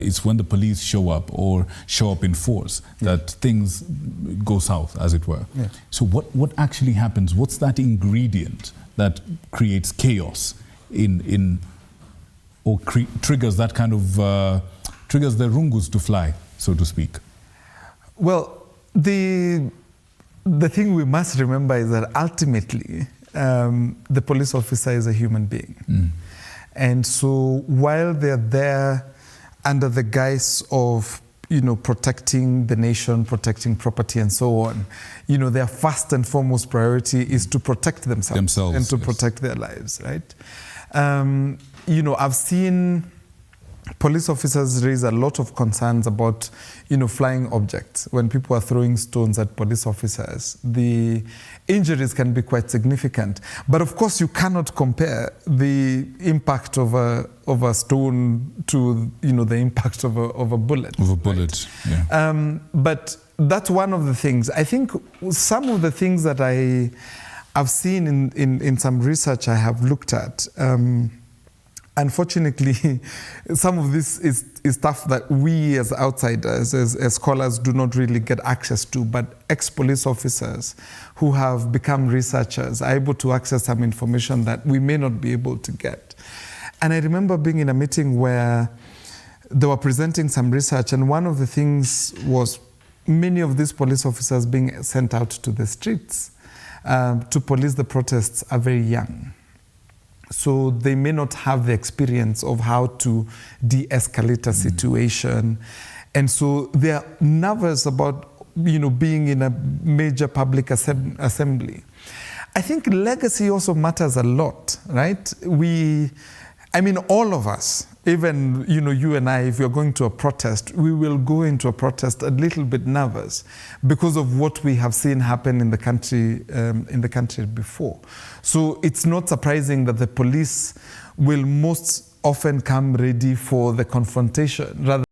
It's when the police show up or show up in force that things go south, as it were. Yeah. So what actually happens? What's that ingredient that creates chaos or triggers that kind of, triggers the rungus to fly, so to speak? Well, the thing we must remember is that ultimately the police officer is a human being. And so while they're there under the guise of, protecting the nation, protecting property and so on, their first and foremost priority is to protect themselves and to protect their lives, right? I've seen police officers raise a lot of concerns about, flying objects. When people are throwing stones at police officers, the injuries can be quite significant. But of course, you cannot compare the impact of a stone to, the impact of a bullet. Of a bullet, right? Yeah. But that's one of the things. I think some of the things that I've seen in some research I have looked at, unfortunately, some of this is stuff that we as outsiders, as scholars, do not really get access to, but ex-police officers who have become researchers are able to access some information that we may not be able to get. And I remember being in a meeting where they were presenting some research, and one of the things was many of these police officers being sent out to the streets to police the protests are very young. So they may not have the experience of how to de-escalate a situation. And so they are nervous about, being in a major public assembly. I think legacy also matters a lot, right? All of us, even, you and I, if you're going to a protest, we will go into a protest a little bit nervous because of what we have seen happen in the country before. So it's not surprising that the police will most often come ready for the confrontation rather